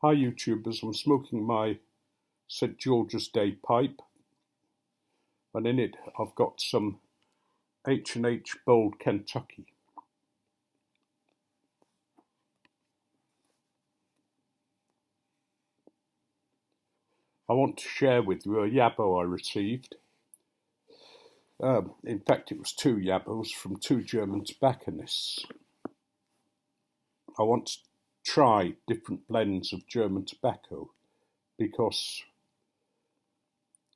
Hi YouTubers, I'm smoking my St George's Day pipe, and in it I've got some H&H Bold Kentucky. I want to share with you a Yabo I received. In fact, it was two Yabos from two German tobacconists. I want to try different blends of German tobacco because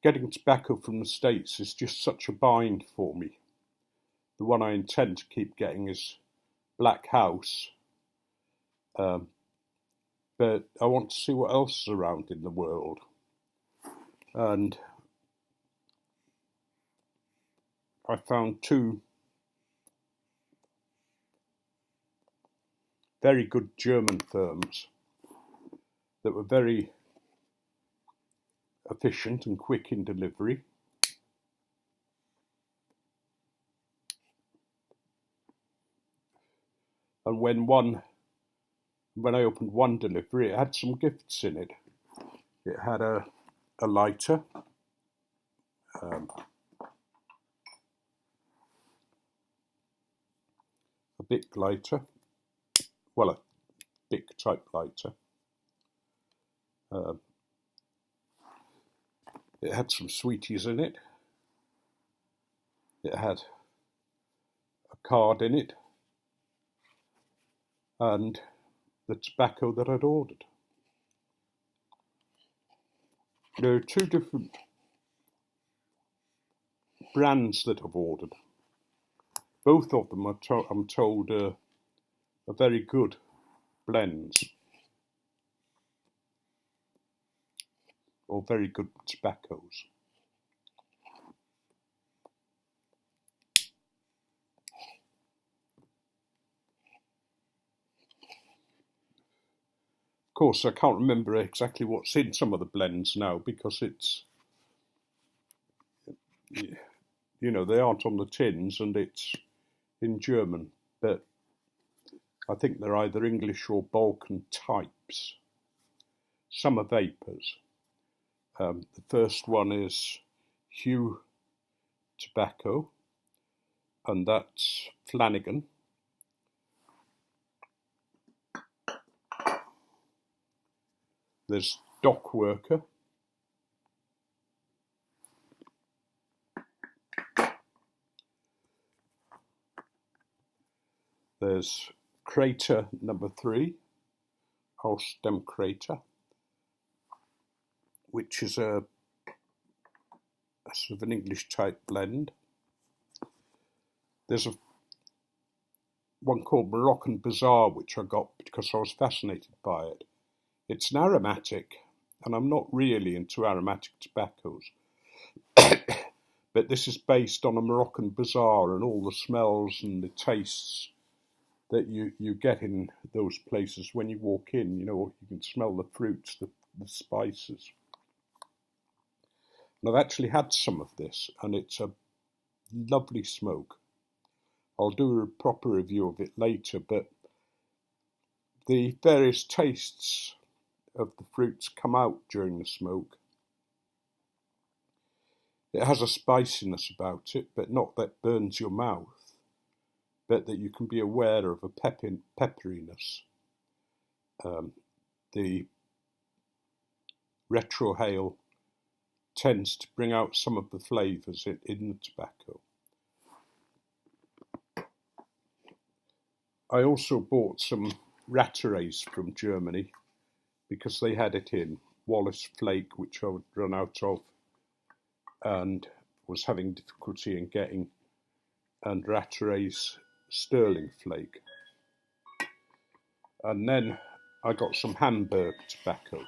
getting tobacco from the States is just such a bind for me. The one I intend to keep getting is Black House, but I want to see what else is around in the world. And I found two very good German firms that were very efficient and quick in delivery. And when I opened one delivery, it had some gifts in it. It had a lighter, a big lighter, well, a big type lighter. It had some sweeties in it. It had a card in it and the tobacco that I'd ordered. There are two different brands that I've ordered. Both of them I'm told are very good blends or very good tobaccos. Of course, I can't remember exactly what's in some of the blends now because it's, you know, they aren't on the tins and it's in German, but I think they're either English or Balkan types. Some are vapors. The first one is Hue Tobacco, and that's Flanagan. There's Dock Worker. There's Crater number 3, Aus dem Crater, which is a sort of an English type blend. There's one called Moroccan Bazaar, which I got because I was fascinated by it. It's an aromatic, and I'm not really into aromatic tobaccos, but this is based on a Moroccan Bazaar and all the smells and the tastes that you get in those places when you walk in. You know, you can smell the fruits, the spices. And I've actually had some of this, and it's a lovely smoke. I'll do a proper review of it later, but the various tastes of the fruits come out during the smoke. It has a spiciness about it, but not that burns your mouth, but that you can be aware of a pepperiness. The retrohale tends to bring out some of the flavours in the tobacco. I also bought some Ratterays from Germany because they had it in Wallace Flake, which I would run out of and was having difficulty in getting, and Ratteray's Sterling Flake. And then I got some Hamburg tobacco.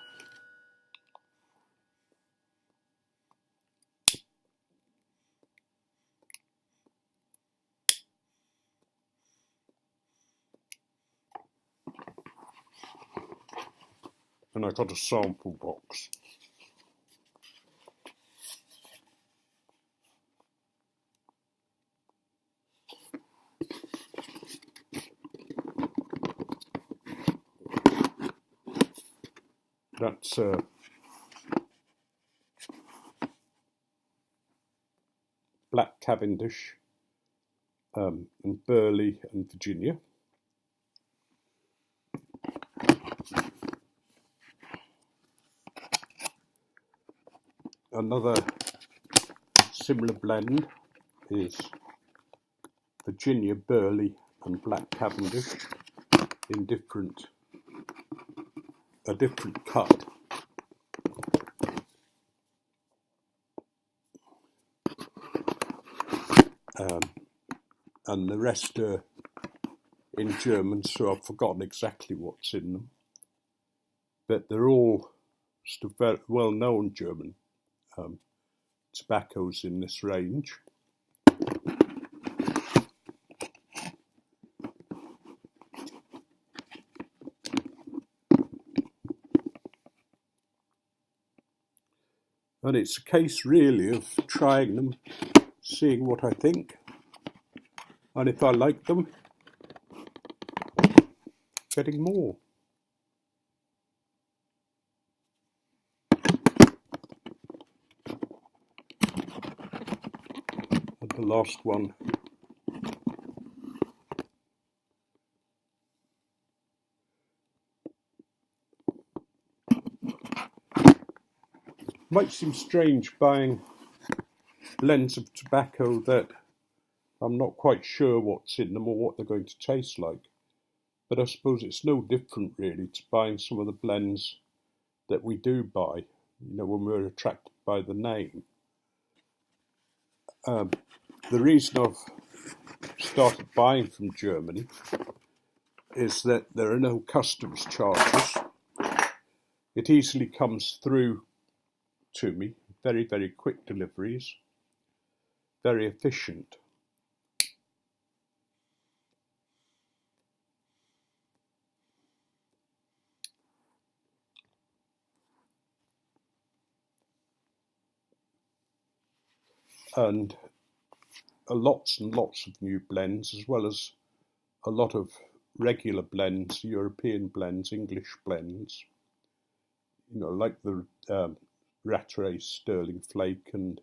And I got a sample box. That's Black Cavendish and Burley and Virginia. Another similar blend is Virginia Burley and Black Cavendish in a different cut. And the rest are in German, so I've forgotten exactly what's in them. But they're all sort of very well-known German tobaccos in this range. And it's a case really of trying them, seeing what I think, and if I like them, getting more. And the last one. Might seem strange buying blends of tobacco that I'm not quite sure what's in them or what they're going to taste like. But I suppose it's no different really to buying some of the blends that we do buy, when we're attracted by the name. The reason I've started buying from Germany is that there are no customs charges. It easily comes through to me, very, very quick deliveries, very efficient. And lots and lots of new blends, as well as a lot of regular blends, European blends, English blends, like the Rattray Sterling Flake, and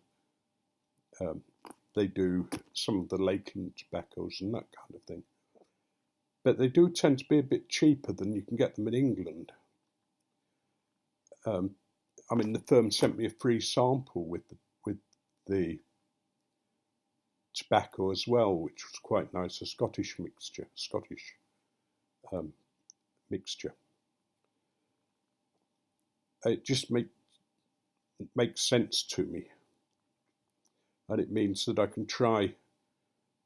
they do some of the Lakeland tobaccos and that kind of thing. But they do tend to be a bit cheaper than you can get them in England. The firm sent me a free sample with the tobacco as well, which was quite nice, a Scottish mixture. It just makes sense to me, and it means that I can try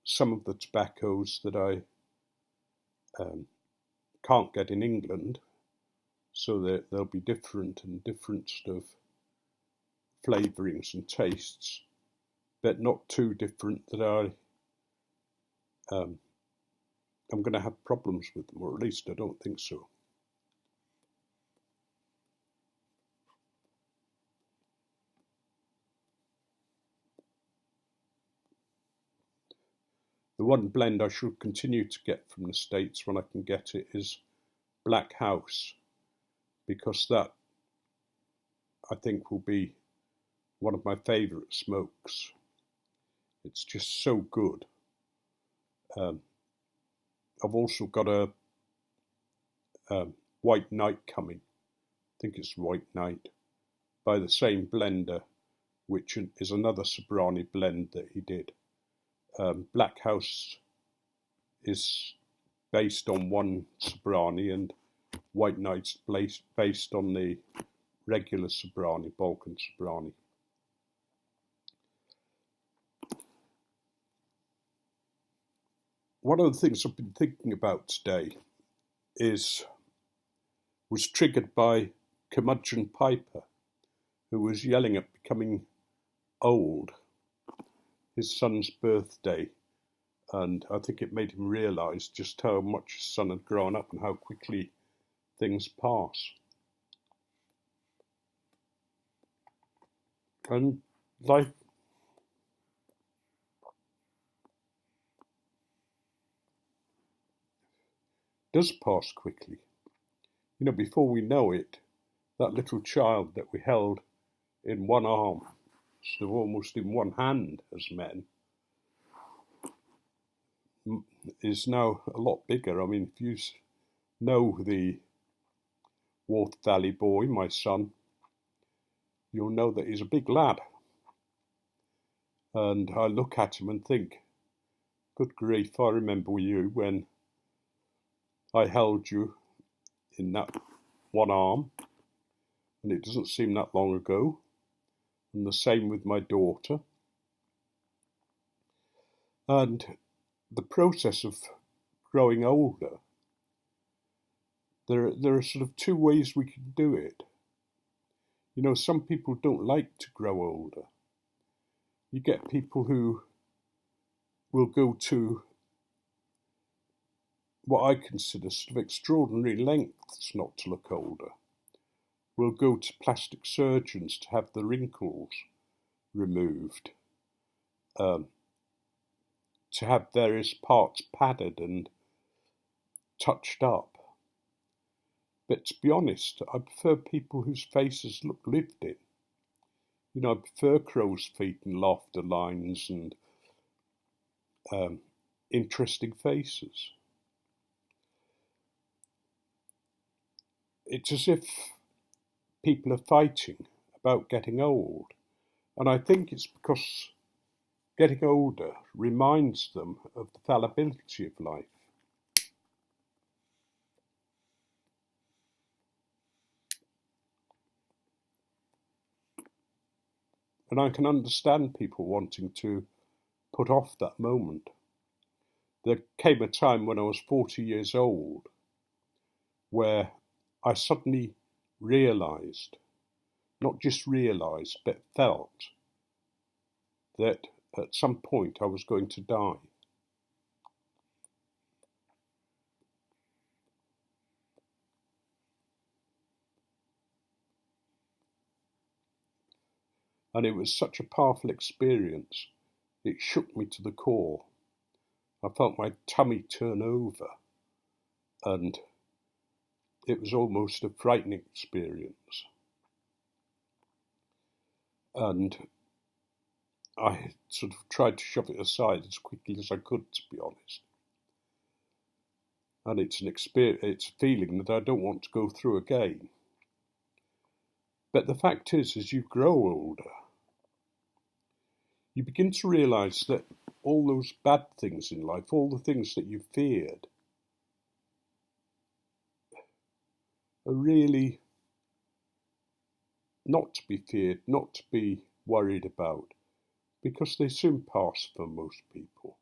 some of the tobaccos that I can't get in England, so that they'll be different and different sort of flavourings and tastes, but not too different that I'm going to have problems with them, or at least I don't think so. The one blend I should continue to get from the States when I can get it is Black House, because that, I think, will be one of my favourite smokes. It's just so good. I've also got a White Night coming. I think it's White Night, by the same blender, which is another Sobrani blend that he did. Black House is based on one Sobrani, and White Night's based on the regular Sobrani, Balkan Sobrani. One of the things I've been thinking about today was triggered by Curmudgeon Piper, who was yelling at becoming old, his son's birthday, and I think it made him realise just how much his son had grown up and how quickly things pass. And life does pass quickly. Before we know it, that little child that we held in one arm, sort of almost in one hand as men, is now a lot bigger. I mean, if you know the Worth Valley boy, my son, you'll know that he's a big lad. And I look at him and think, good grief, I remember you when I held you in that one arm, and it doesn't seem that long ago. And the same with my daughter. And the process of growing older, there are sort of two ways we can do it. You know, some people don't like to grow older. You get people who will go to what I consider sort of extraordinary lengths not to look older. Will go to plastic surgeons to have the wrinkles removed, to have various parts padded and touched up. But to be honest, I prefer people whose faces look lived in. You know, I prefer crow's feet and laughter lines and interesting faces. It's as if people are fighting about getting old. And I think it's because getting older reminds them of the fallibility of life. And I can understand people wanting to put off that moment. There came a time when I was 40 years old where I suddenly realised, not just realised, but felt that at some point I was going to die. And it was such a powerful experience. It shook me to the core. I felt my tummy turn over, and it was almost a frightening experience. And I sort of tried to shove it aside as quickly as I could, to be honest. And it's a feeling that I don't want to go through again. But the fact is, as you grow older, you begin to realise that all those bad things in life, all the things that you feared, are really not to be feared, not to be worried about, because they soon pass for most people.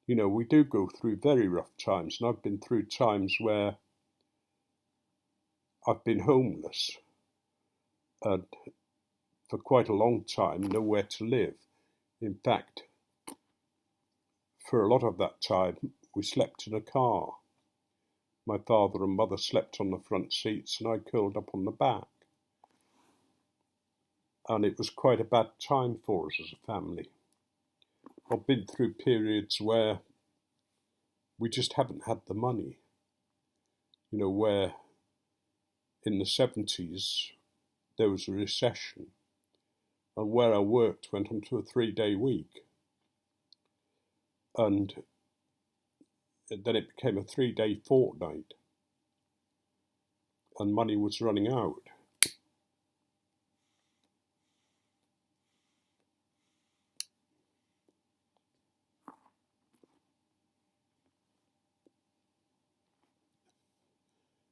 You know, we do go through very rough times, and I've been through times where I've been homeless and for quite a long time, nowhere to live. In fact, for a lot of that time, we slept in a car. My father and mother slept on the front seats and I curled up on the back. And it was quite a bad time for us as a family. I've been through periods where we just haven't had the money. You know, where in the 70s there was a recession, and where I worked went on to a 3-day week. And then it became a 3-day fortnight, and money was running out.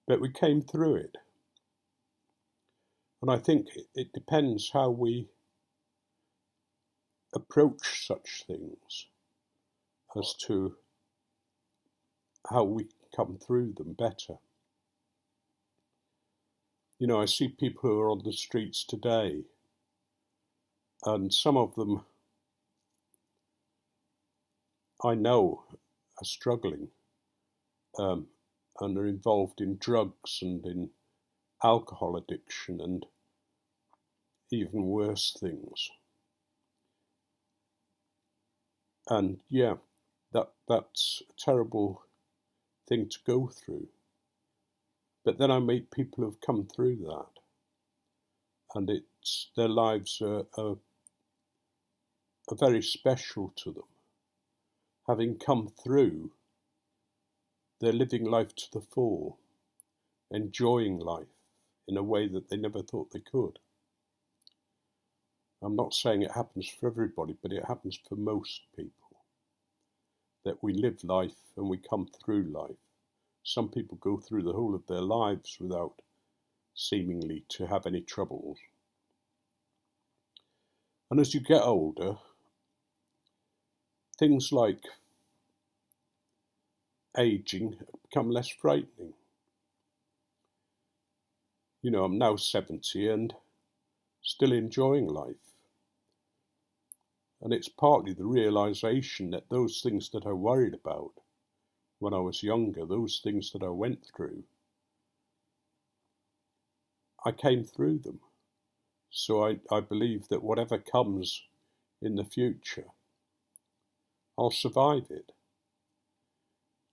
But we came through it. And I think it depends how we approach such things as to how we come through them better. You know, I see people who are on the streets today, and some of them I know are struggling and are involved in drugs and in alcohol addiction and even worse things. And yeah, that's a terrible thing to go through. But then I meet people who've come through that, and their lives are very special to them. Having come through, they're living life to the full, enjoying life in a way that they never thought they could. I'm not saying it happens for everybody, but it happens for most people. That we live life and we come through life. Some people go through the whole of their lives without seemingly to have any troubles. And as you get older, things like aging become less frightening. You know, I'm now 70 and still enjoying life. And it's partly the realisation that those things that I worried about when I was younger, those things that I went through, I came through them. So I believe that whatever comes in the future, I'll survive it,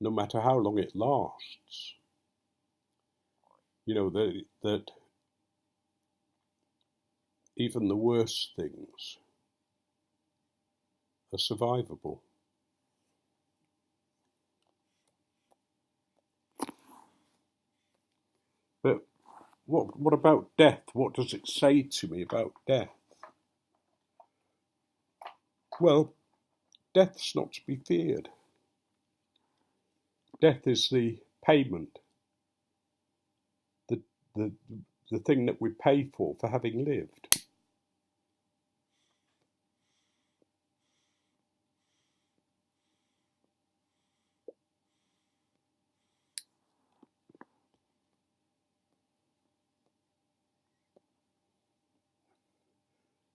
no matter how long it lasts. You know, that even the worst things are survivable. But what about death? What does it say to me about death? Well, death's not to be feared. Death is the payment, the thing that we pay for having lived.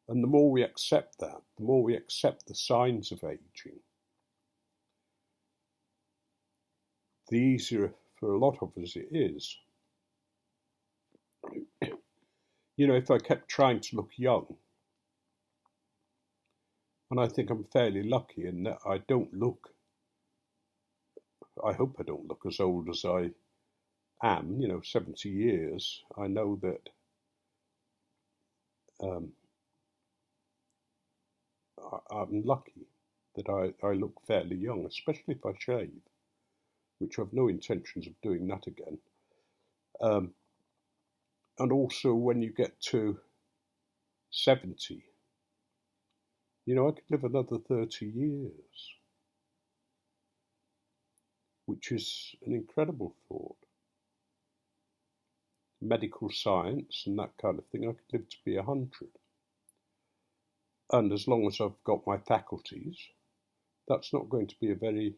And the more we accept that, the more we accept the signs of aging, the easier for a lot of us it is. You know, if I kept trying to look young, and I think I'm fairly lucky in that I hope I don't look as old as I am, 70 years. I know that I'm lucky that I look fairly young, especially if I shave, which I've no intentions of doing that again. And also when you get to 70, I could live another 30 years, which is an incredible thought. Medical science and that kind of thing, I could live to be 100. And as long as I've got my faculties, that's not going to be a very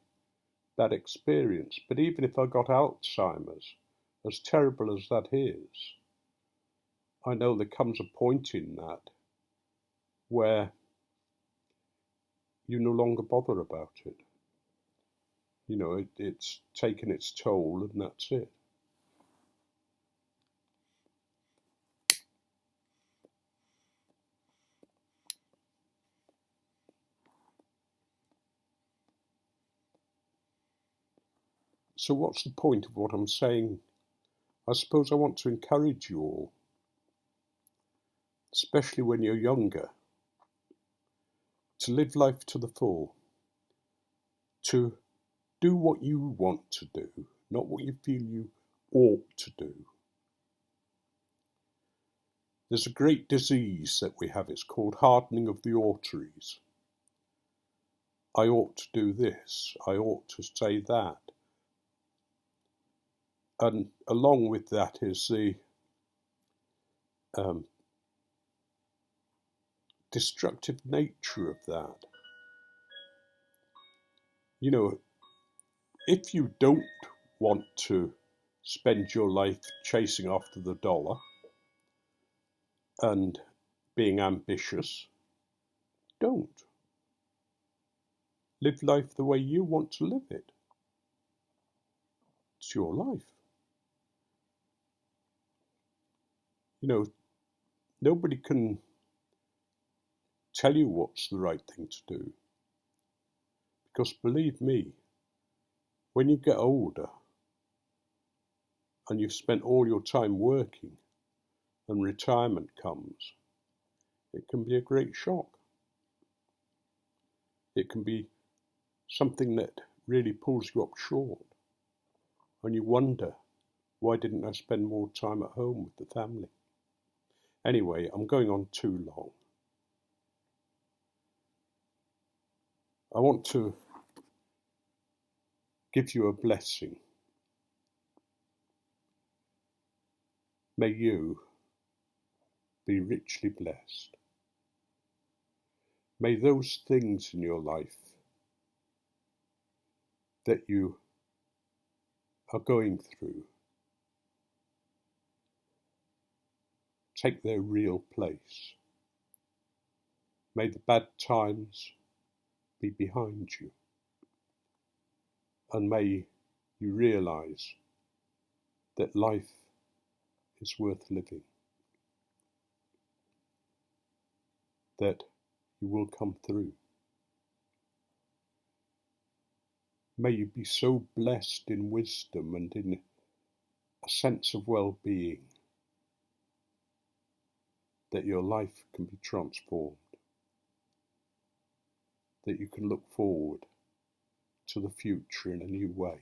bad experience. But even if I got Alzheimer's, as terrible as that is, I know there comes a point in that where you no longer bother about it. It's taken its toll and that's it. So what's the point of what I'm saying? I suppose I want to encourage you all, especially when you're younger, to live life to the full, to do what you want to do, not what you feel you ought to do. There's a great disease that we have, it's called hardening of the arteries. I ought to do this, I ought to say that. And along with that is the destructive nature of that. If you don't want to spend your life chasing after the dollar and being ambitious, don't. Live life the way you want to live it. It's your life. Nobody can tell you what's the right thing to do. Because believe me, when you get older, and you've spent all your time working and retirement comes, it can be a great shock. It can be something that really pulls you up short, and you wonder, why didn't I spend more time at home with the family? Anyway, I'm going on too long. I want to give you a blessing. May you be richly blessed. May those things in your life that you are going through take their real place. May the bad times be behind you, and may you realize that life is worth living, that you will come through. May you be so blessed in wisdom and in a sense of well-being that your life can be transformed, that you can look forward to the future in a new way.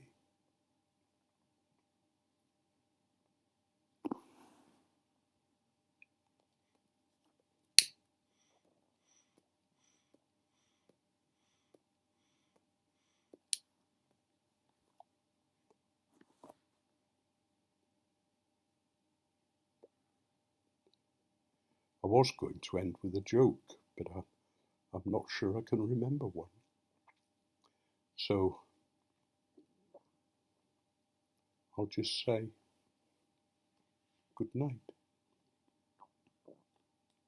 I was going to end with a joke, but I'm not sure I can remember one. So I'll just say good night.